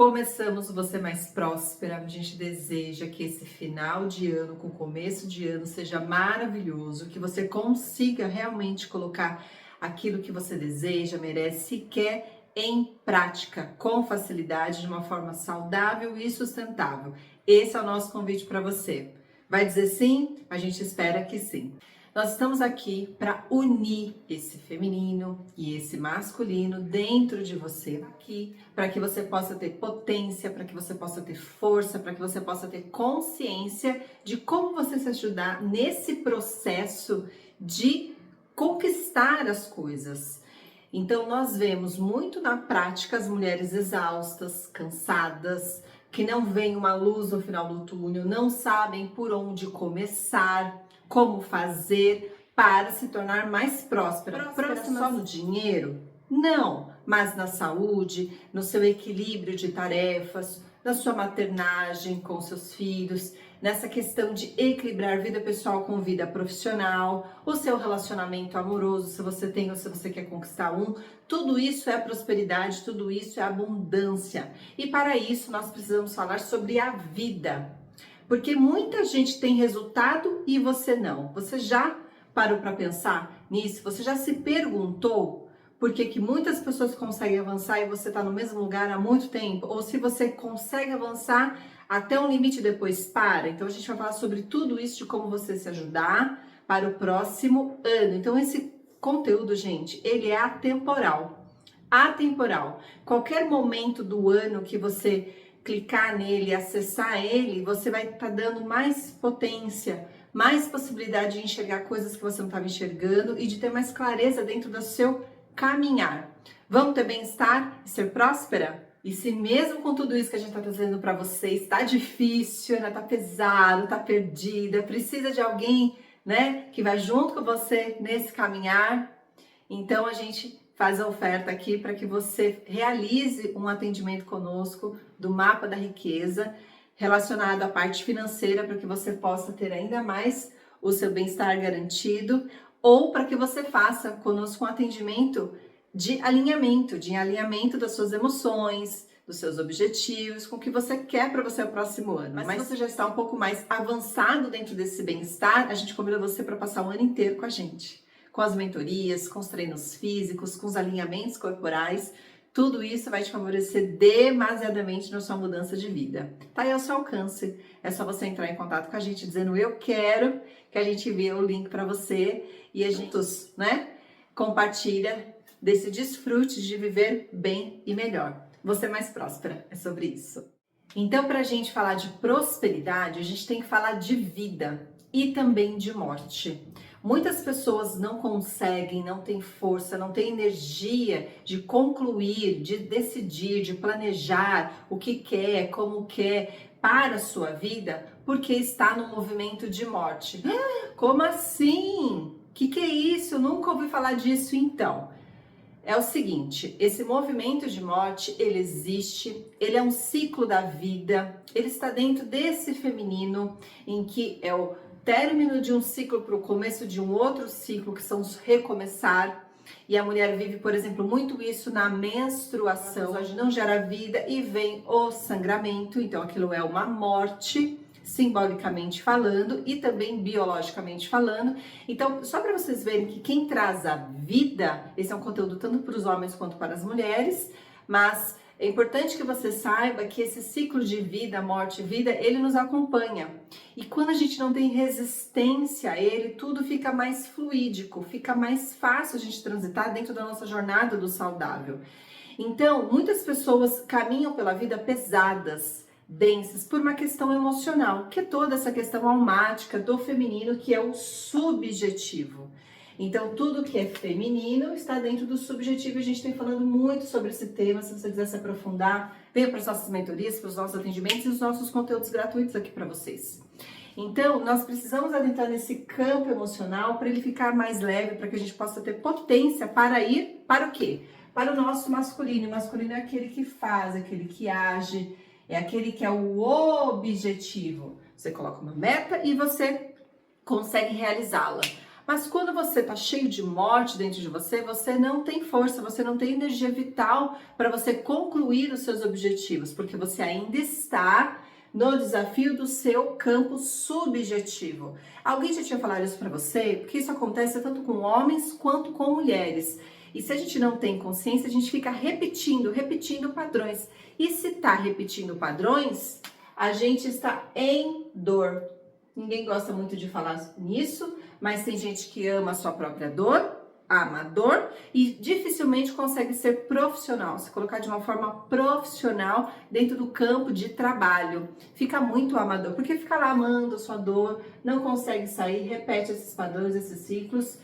Começamos Você Mais Próspera. A gente deseja que esse final de ano, com começo de ano, seja maravilhoso, que você consiga realmente colocar aquilo que você deseja, merece e quer em prática, com facilidade, de uma forma saudável e sustentável. Esse é o nosso convite para você. Vai dizer sim? A gente espera que sim. Nós estamos aqui para unir esse feminino e esse masculino dentro de você, aqui para que você possa ter potência, para que você possa ter força, para que você possa ter consciência de como você se ajudar nesse processo de conquistar as coisas. Então nós vemos muito na prática as mulheres exaustas, cansadas, que não veem uma luz no final do túnel, não sabem por onde começar, como fazer para se tornar mais próspera. Próspera só no dinheiro? Não, mas na saúde, no seu equilíbrio de tarefas, na sua maternagem com seus filhos, nessa questão de equilibrar vida pessoal com vida profissional, o seu relacionamento amoroso, se você tem ou se você quer conquistar um, tudo isso é prosperidade, tudo isso é abundância. E para isso nós precisamos falar sobre a vida. Porque muita gente tem resultado e você não. Você já parou para pensar nisso? Você já se perguntou por que muitas pessoas conseguem avançar e você está no mesmo lugar há muito tempo? Ou se você consegue avançar até um limite e depois para? Então a gente vai falar sobre tudo isso, de como você se ajudar para o próximo ano. Então esse conteúdo, gente, ele é atemporal. Atemporal. Qualquer momento do ano que você clicar nele, acessar ele, você vai estar dando mais potência, mais possibilidade de enxergar coisas que você não estava enxergando e de ter mais clareza dentro do seu caminhar. Vamos ter bem-estar e ser próspera? E se mesmo com tudo isso que a gente está trazendo para vocês, está difícil, né? Tá pesado, tá perdida, precisa de alguém, né, que vai junto com você nesse caminhar, então a gente faz a oferta aqui para que você realize um atendimento conosco do Mapa da Riqueza, relacionado à parte financeira, para que você possa ter ainda mais o seu bem-estar garantido, ou para que você faça conosco um atendimento de alinhamento das suas emoções, dos seus objetivos, com o que você quer para você o próximo ano. Mas se você já está um pouco mais avançado dentro desse bem-estar, a gente convida você para passar o ano inteiro com a gente. Com as mentorias, com os treinos físicos, com os alinhamentos corporais, tudo isso vai te favorecer demasiadamente na sua mudança de vida. Tá aí ao seu alcance, é só você entrar em contato com a gente dizendo eu quero, que a gente envia o link para você e a gente, né, compartilha desse desfrute de viver bem e melhor. Você mais próspera, é sobre isso. Então, para a gente falar de prosperidade, a gente tem que falar de vida e também de morte. Muitas pessoas não conseguem, não têm força, não têm energia de concluir, de decidir, de planejar o que quer, como quer para a sua vida, porque está no movimento de morte. Como assim? Que é isso? Eu nunca ouvi falar disso então. É o seguinte, esse movimento de morte, ele existe, ele é um ciclo da vida, ele está dentro desse feminino, em que é o término de um ciclo para o começo de um outro ciclo, que são os recomeçar, e a mulher vive, por exemplo, muito isso na menstruação, onde não gera vida e vem o sangramento, então aquilo é uma morte, simbolicamente falando e também biologicamente falando. Então, só para vocês verem que quem traz a vida, esse é um conteúdo tanto para os homens quanto para as mulheres, mas é importante que você saiba que esse ciclo de vida, morte e vida, ele nos acompanha. E quando a gente não tem resistência a ele, tudo fica mais fluídico, fica mais fácil a gente transitar dentro da nossa jornada do saudável. Então, muitas pessoas caminham pela vida pesadas, densas, por uma questão emocional, que é toda essa questão almática do feminino, que é o subjetivo. Então, tudo que é feminino está dentro do subjetivo e a gente tem falando muito sobre esse tema. Se você quiser se aprofundar, venha para as nossas mentorias, para os nossos atendimentos e os nossos conteúdos gratuitos aqui para vocês. Então, nós precisamos adentrar nesse campo emocional para ele ficar mais leve, para que a gente possa ter potência para ir para o quê? Para o nosso masculino. O masculino é aquele que faz, aquele que age, é aquele que é o objetivo. Você coloca uma meta e você consegue realizá-la. Mas quando você tá cheio de morte dentro de você, você não tem força, você não tem energia vital para você concluir os seus objetivos, porque você ainda está no desafio do seu campo subjetivo. Alguém já tinha falado isso para você? Porque isso acontece tanto com homens quanto com mulheres. E se a gente não tem consciência, a gente fica repetindo padrões. E se tá repetindo padrões, a gente está em dor. Ninguém gosta muito de falar nisso, mas tem gente que ama a sua própria dor, ama a dor e dificilmente consegue ser profissional, se colocar de uma forma profissional dentro do campo de trabalho. Fica muito amador, porque fica lá amando a sua dor, não consegue sair, repete esses padrões, esses ciclos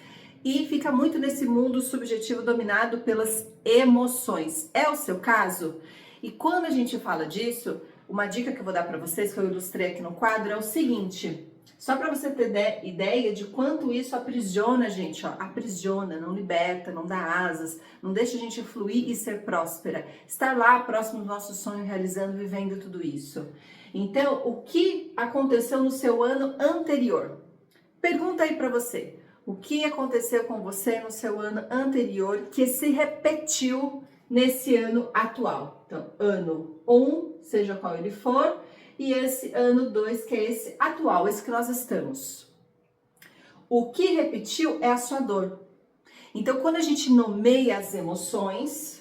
e fica muito nesse mundo subjetivo dominado pelas emoções. É o seu caso? E quando a gente fala disso, uma dica que eu vou dar para vocês, que eu ilustrei aqui no quadro, é o seguinte: só para você ter ideia de quanto isso aprisiona a gente, ó, aprisiona, não liberta, não dá asas, não deixa a gente fluir e ser próspera. Estar lá próximo do nosso sonho, realizando, vivendo tudo isso. Então, o que aconteceu no seu ano anterior? Pergunta aí para você. O que aconteceu com você no seu ano anterior que se repetiu nesse ano atual? Então, ano 1, seja qual ele for, e esse ano 2, que é esse atual, esse que nós estamos. O que repetiu é a sua dor. Então, quando a gente nomeia as emoções,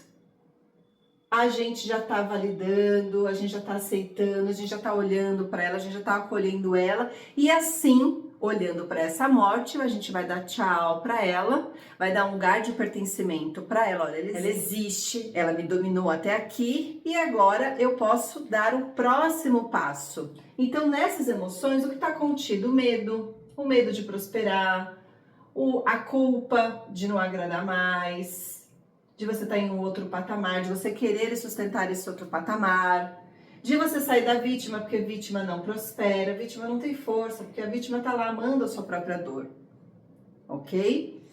a gente já está validando, a gente já está aceitando, a gente já está olhando para ela, a gente já está acolhendo ela, e assim, olhando para essa morte, a gente vai dar tchau para ela, vai dar um lugar de pertencimento para ela. Olha, ela existe, ela me dominou até aqui e agora eu posso dar o próximo passo. Então, nessas emoções, o que está contido? O medo de prosperar, a culpa de não agradar mais, de você estar em um outro patamar, de você querer sustentar esse outro patamar, de você sair da vítima, porque a vítima não prospera, a vítima não tem força, porque a vítima está lá amando a sua própria dor, ok?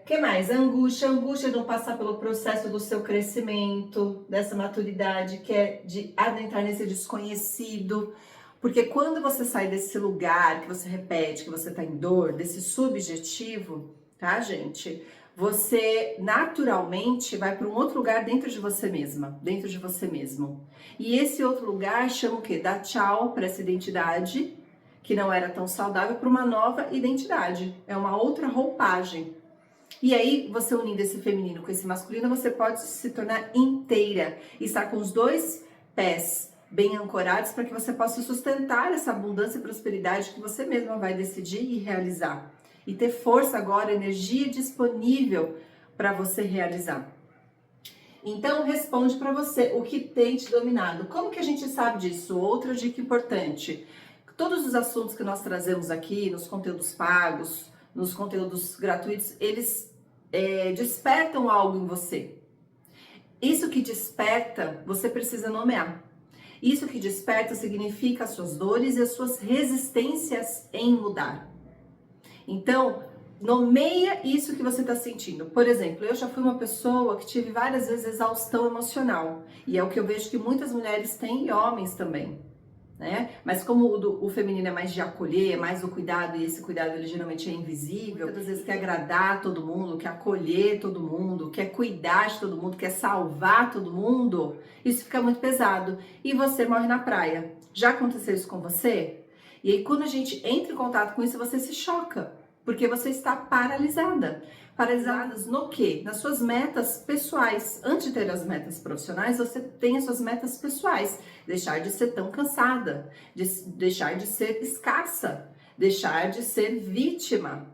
Que mais? A angústia de não passar pelo processo do seu crescimento, dessa maturidade, que é de adentrar nesse desconhecido, porque quando você sai desse lugar que você repete, que você está em dor, desse subjetivo, tá, gente? Você naturalmente vai para um outro lugar dentro de você mesma, dentro de você mesmo. E esse outro lugar chama o quê? Dá tchau para essa identidade que não era tão saudável para uma nova identidade. É uma outra roupagem. E aí, você unindo esse feminino com esse masculino, você pode se tornar inteira e estar com os dois pés bem ancorados para que você possa sustentar essa abundância e prosperidade que você mesma vai decidir e realizar. E ter força agora, energia disponível para você realizar. Então, responde para você o que tem te dominado. Como que a gente sabe disso? Outra dica importante. Todos os assuntos que nós trazemos aqui, nos conteúdos pagos, nos conteúdos gratuitos, eles despertam algo em você. Isso que desperta, você precisa nomear. Isso que desperta significa as suas dores e as suas resistências em mudar. Então, nomeia isso que você está sentindo. Por exemplo, eu já fui uma pessoa que tive várias vezes exaustão emocional. E é o que eu vejo que muitas mulheres têm e homens também, né? Mas como o feminino é mais de acolher, é mais do cuidado, e esse cuidado ele geralmente é invisível, muitas vezes quer agradar todo mundo, quer acolher todo mundo, quer cuidar de todo mundo, quer salvar todo mundo, isso fica muito pesado. E você morre na praia. Já aconteceu isso com você? E aí quando a gente entra em contato com isso, você se choca. Porque você está paralisada. Paralisadas no quê? Nas suas metas pessoais. Antes de ter as metas profissionais, você tem as suas metas pessoais. Deixar de ser tão cansada, deixar de ser escassa, deixar de ser vítima,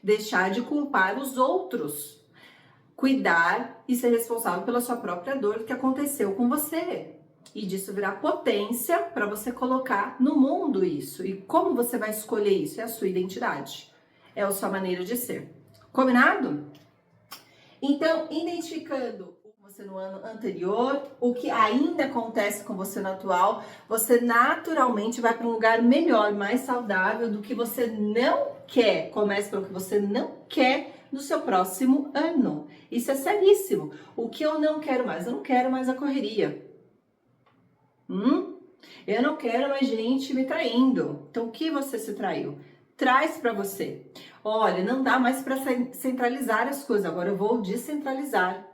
deixar de culpar os outros, cuidar e ser responsável pela sua própria dor que aconteceu com você. E disso virar potência para você colocar no mundo isso. E como você vai escolher isso? É a sua identidade. É a sua maneira de ser. Combinado? Então, identificando você no ano anterior, o que ainda acontece com você no atual, você naturalmente vai para um lugar melhor, mais saudável do que você não quer. Comece pelo que você não quer no seu próximo ano. Isso é seríssimo. O que eu não quero mais? Eu não quero mais a correria. Eu não quero mais gente me traindo. Então, o que você se traiu? traz para você. Olha, não dá mais para centralizar as coisas, agora eu vou descentralizar.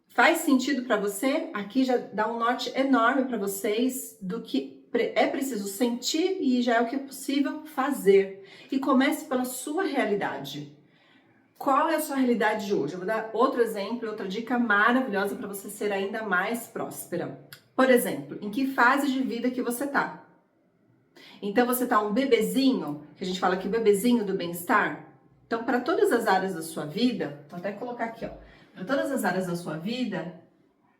Faz sentido para você? Aqui já dá um norte enorme para vocês do que é preciso sentir e já é o que é possível fazer. E comece pela sua realidade. Qual é a sua realidade de hoje? Eu vou dar outro exemplo, outra dica maravilhosa para você ser ainda mais próspera. Por exemplo, em que fase de vida que você tá? Então você tá um bebezinho, que a gente fala que bebezinho do bem-estar? Então, para todas as áreas da sua vida, vou até colocar aqui, ó. Para todas as áreas da sua vida,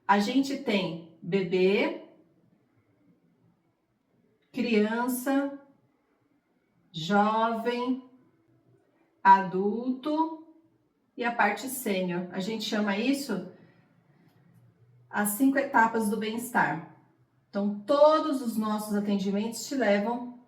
a gente tem bebê, criança, jovem, adulto e a parte sênior. A gente chama isso as 5 etapas do bem-estar. Então, todos os nossos atendimentos te levam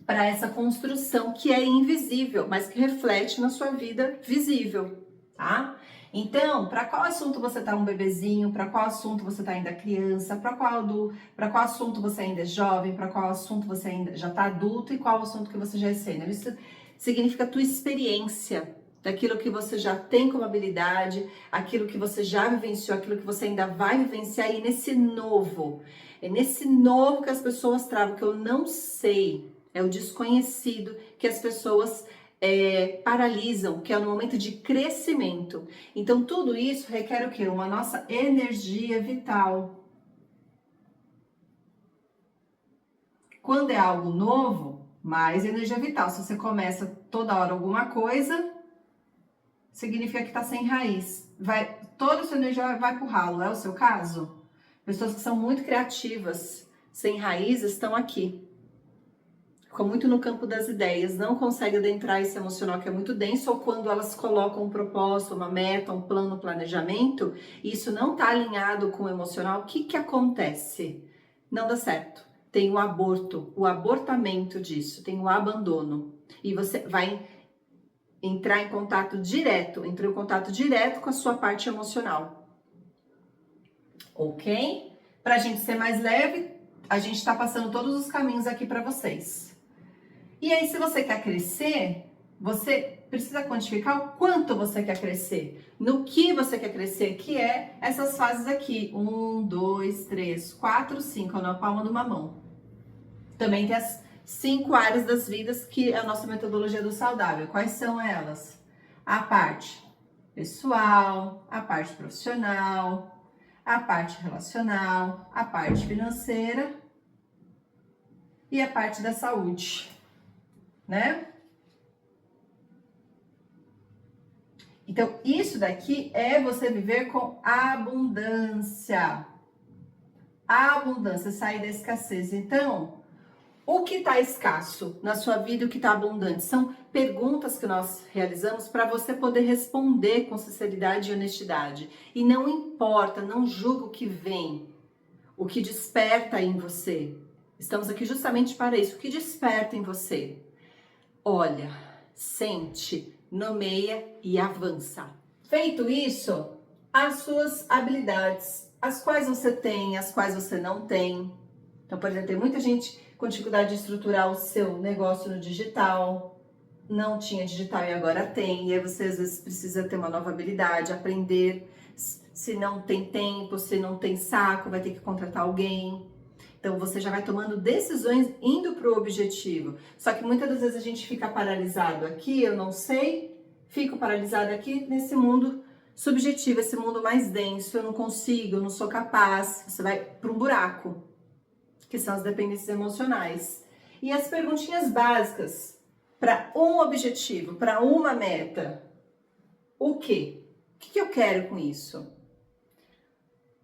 para essa construção que é invisível, mas que reflete na sua vida visível, tá? Então, para qual assunto você tá um bebezinho, para qual assunto você tá ainda criança, para qual assunto você ainda é jovem, para qual assunto você ainda já tá adulto e qual assunto que você já é sênior. Isso significa a tua experiência, daquilo que você já tem como habilidade, aquilo que você já vivenciou, aquilo que você ainda vai vivenciar e nesse novo. É nesse novo que as pessoas travam, que eu não sei, é o desconhecido que as pessoas paralisam, que é no momento de crescimento. Então, tudo isso requer o quê? Uma nossa energia vital. Quando é algo novo, mais energia vital. Se você começa toda hora alguma coisa, significa que está sem raiz. Toda a sua energia vai pro ralo, é o seu caso? Pessoas que são muito criativas, sem raiz, estão aqui. Ficam muito no campo das ideias, não conseguem adentrar esse emocional que é muito denso, ou quando elas colocam um propósito, uma meta, um plano, um planejamento, e isso não está alinhado com o emocional, o que que acontece? Não dá certo. Tem o aborto, o abortamento disso, tem o abandono. E você vai entrou em contato direto com a sua parte emocional. Ok? Pra gente ser mais leve, a gente tá passando todos os caminhos aqui para vocês. E aí, se você quer crescer, você precisa quantificar o quanto você quer crescer, no que você quer crescer, que é essas fases aqui, 1, 2, 3, 4, 5, na palma de uma mão. Também tem as 5 áreas das vidas que é a nossa metodologia do saudável. Quais são elas? A parte pessoal, a parte profissional, a parte relacional, a parte financeira e a parte da saúde, né? Então, isso daqui é você viver com abundância. A abundância, sair da escassez. Então, o que está escasso na sua vida e o que está abundante? São perguntas que nós realizamos para você poder responder com sinceridade e honestidade. E não importa, não julga o que vem, o que desperta em você. Estamos aqui justamente para isso. O que desperta em você? Olha, sente, nomeia e avança. Feito isso, as suas habilidades, as quais você tem, as quais você não tem. Então, por exemplo, tem muita gente com dificuldade de estruturar o seu negócio no digital, não tinha digital e agora tem, e aí você às vezes precisa ter uma nova habilidade, aprender, se não tem tempo, se não tem saco, vai ter que contratar alguém. Então você já vai tomando decisões indo para o objetivo. Só que muitas das vezes a gente fica paralisado aqui, eu não sei, fico paralisado aqui nesse mundo subjetivo, esse mundo mais denso, eu não consigo, eu não sou capaz, você vai para um buraco, que são as dependências emocionais. E as perguntinhas básicas para um objetivo, para uma meta. O quê? O que eu quero com isso?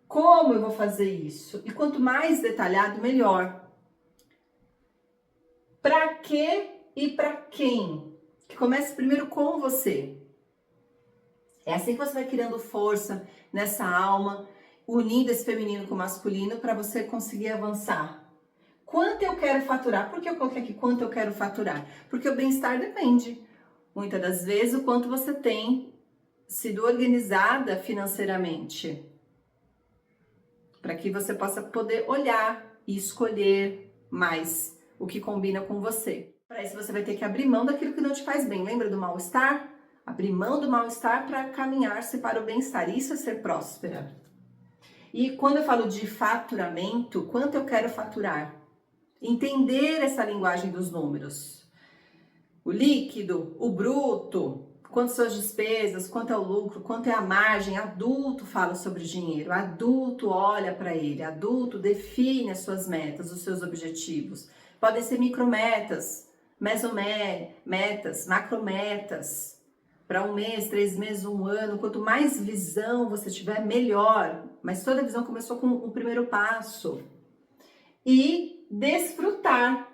Como eu vou fazer isso? E quanto mais detalhado, melhor. Para quê e para quem? Que comece primeiro com você. É assim que você vai criando força nessa alma, unindo esse feminino com o masculino para você conseguir avançar. Quanto eu quero faturar? Por que eu coloquei aqui quanto eu quero faturar? Porque o bem-estar depende, muitas das vezes, o quanto você tem sido organizada financeiramente. Para que você possa poder olhar e escolher mais o que combina com você. Para isso você vai ter que abrir mão daquilo que não te faz bem. Lembra do mal-estar? Abrir mão do mal-estar para caminhar-se para o bem-estar. Isso é ser próspera. E quando eu falo de faturamento, quanto eu quero faturar? Entender essa linguagem dos números. O líquido, o bruto, quanto são as despesas, quanto é o lucro, quanto é a margem. Adulto fala sobre dinheiro, adulto olha para ele, adulto define as suas metas, os seus objetivos. Podem ser micrometas, mesometas, macrometas, para um mês, 3 meses, um ano. Quanto mais visão você tiver, melhor. Mas toda visão começou com o primeiro passo. E desfrutar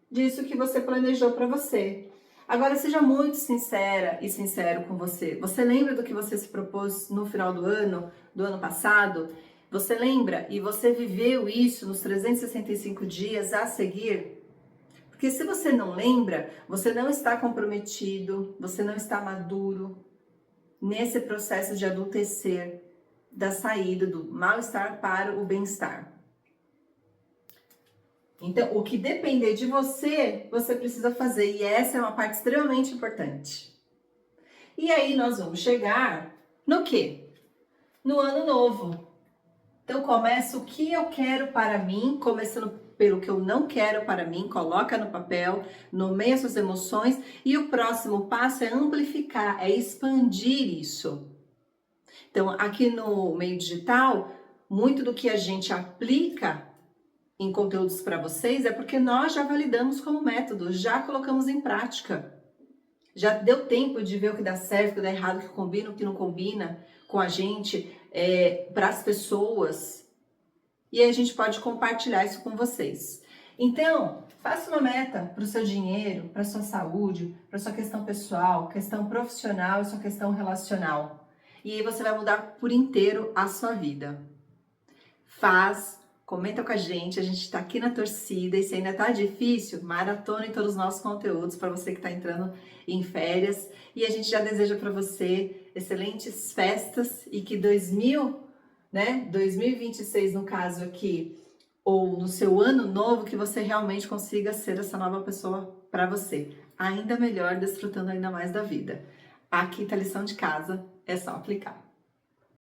disso que você planejou para você. Agora, seja muito sincera e sincero com você. Você lembra do que você se propôs no final do ano passado? Você lembra e você viveu isso nos 365 dias a seguir? Porque se você não lembra, você não está comprometido, você não está maduro nesse processo de adultecer, da saída do mal-estar para o bem-estar. Então, o que depender de você, você precisa fazer. E essa é uma parte extremamente importante. E aí nós vamos chegar no quê? No ano novo. Então, começa o que eu quero para mim, começando pelo que eu não quero para mim, coloca no papel, nomeia suas emoções. E o próximo passo é amplificar, é expandir isso. Então, aqui no meio digital, muito do que a gente aplica em conteúdos para vocês é porque nós já validamos como método, já colocamos em prática. Já deu tempo de ver o que dá certo, o que dá errado, o que combina, o que não combina com a gente, para as pessoas. E aí a gente pode compartilhar isso com vocês. Então, faça uma meta para o seu dinheiro, para a sua saúde, para a sua questão pessoal, questão profissional e sua questão relacional. E aí você vai mudar por inteiro a sua vida. Comenta com a gente está aqui na torcida. E se ainda tá difícil, maratona em todos os nossos conteúdos para você que está entrando em férias. E a gente já deseja para você excelentes festas e que 2026 no caso aqui, ou no seu ano novo, que você realmente consiga ser essa nova pessoa para você. Ainda melhor, desfrutando ainda mais da vida. Aqui tá a lição de casa, é só aplicar.